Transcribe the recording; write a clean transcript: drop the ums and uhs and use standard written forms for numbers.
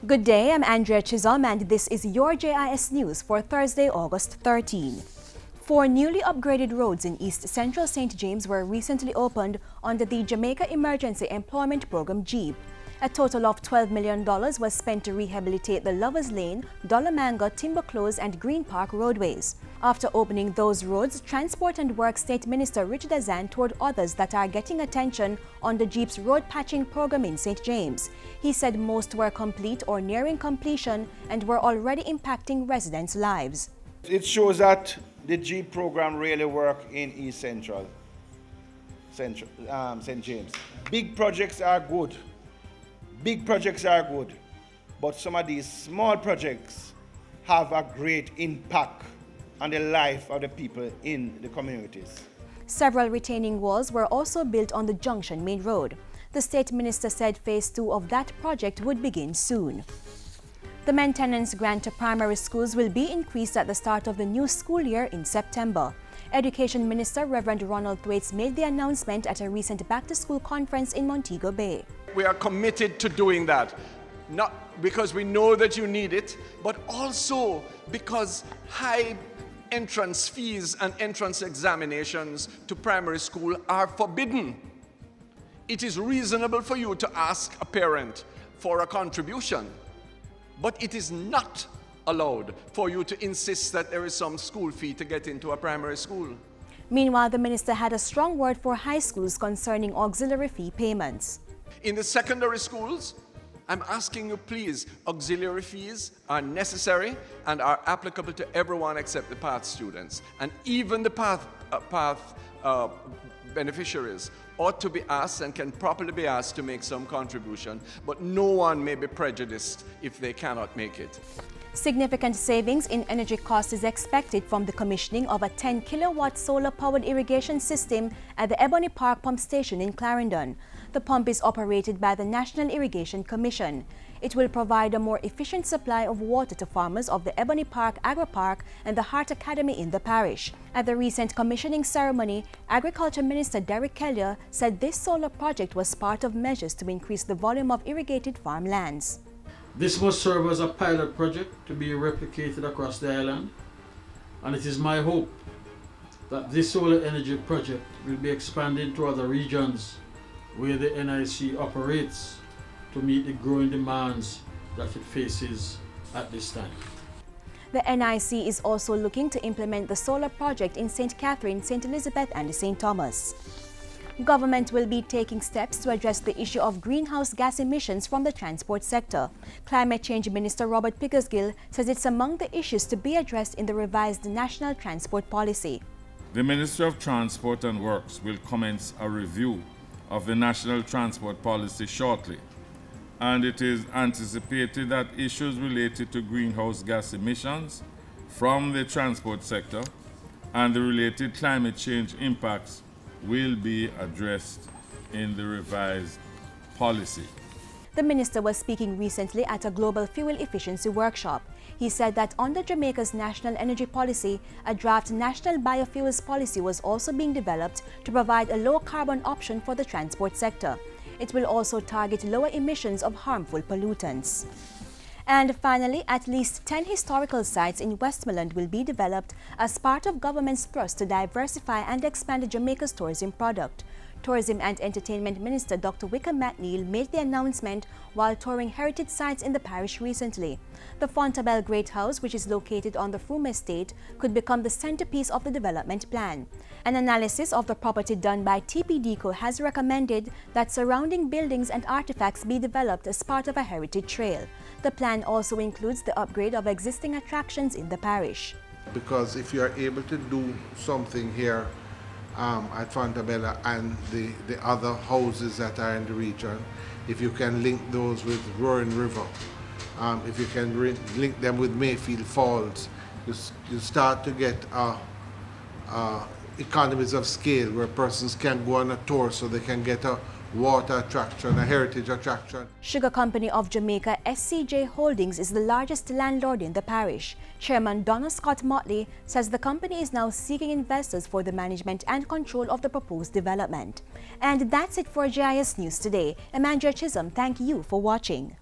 Good day, I'm Andrea Chisholm and this is your JIS News for Thursday, August 13. 4 newly upgraded roads in East Central St. James were recently opened under the Jamaica Emergency Employment Program JIS. A total of $12 million was spent to rehabilitate the Lovers Lane, Dollamanga, Timber Close and Green Park roadways. After opening those roads, Transport and Works State Minister Richard Azan toured others that are getting attention on the JIP's road patching program in St. James. He said most were complete or nearing completion and were already impacting residents' lives. It shows that the JIP program really works in East Central, St. James. Big projects are good. But some of these small projects have a great impact on the life of the people in the communities. Several retaining walls were also built on the Junction Main Road. The State Minister said Phase 2 of that project would begin soon. The maintenance grant to primary schools will be increased at the start of the new school year in September. Education Minister Reverend Ronald Thwaites made the announcement at a recent back-to-school conference in Montego Bay. We are committed to doing that, not because we know that you need it, but also because high entrance fees and entrance examinations to primary school are forbidden. It is reasonable for you to ask a parent for a contribution, but it is not allowed for you to insist that there is some school fee to get into a primary school. Meanwhile, the minister had a strong word for high schools concerning auxiliary fee payments. In the secondary schools, I'm asking you please, auxiliary fees are necessary and are applicable to everyone except the PATH students. And even the PATH beneficiaries ought to be asked and can properly be asked to make some contribution, but no one may be prejudiced if they cannot make it. Significant savings in energy costs is expected from the commissioning of a 10-kilowatt solar-powered irrigation system at the Ebony Park Pump Station in Clarendon. The pump is operated by the National Irrigation Commission. It will provide a more efficient supply of water to farmers of the Ebony Park Agri Park and the Heart Academy in the parish. At the recent commissioning ceremony, Agriculture Minister Derek Kelly said this solar project was part of measures to increase the volume of irrigated farmlands. This must serve as a pilot project to be replicated across the island, and it is my hope that this solar energy project will be expanded to other regions where the NIC operates to meet the growing demands that it faces at this time. The NIC is also looking to implement the solar project in St. Catherine, St. Elizabeth and St. Thomas. Government will be taking steps to address the issue of greenhouse gas emissions from the transport sector. Climate Change Minister Robert Pickersgill says it's among the issues to be addressed in the revised National Transport Policy. The Ministry of Transport and Works will commence a review of the National Transport Policy shortly, and it is anticipated that issues related to greenhouse gas emissions from the transport sector and the related climate change impacts will be addressed in the revised policy. The minister was speaking recently at a global fuel efficiency workshop. He said that under Jamaica's national energy policy, a draft national biofuels policy was also being developed to provide a low-carbon option for the transport sector. It will also target lower emissions of harmful pollutants. And finally, at least 10 historical sites in Westmoreland will be developed as part of government's thrust to diversify and expand Jamaica's tourism product. Tourism and Entertainment Minister Dr. Wickham McNeil made the announcement while touring heritage sites in the parish recently. The Fontabelle Great House, which is located on the Froome Estate, could become the centerpiece of the development plan. An analysis of the property done by TPDCO has recommended that surrounding buildings and artifacts be developed as part of a heritage trail. The plan also includes the upgrade of existing attractions in the parish. Because if you are able to do something here at Fontabella and the other houses that are in the region, if you can link those with Roaring River, if you can link them with Mayfield Falls, you start to get economies of scale where persons can go on a tour so they can get a water attraction, a heritage attraction. Sugar Company of Jamaica, SCJ Holdings, is the largest landlord in the parish. Chairman Donna Scott Motley says the company is now seeking investors for the management and control of the proposed development. And that's it for JIS News today. I'm Andrea Chisholm. Thank you for watching.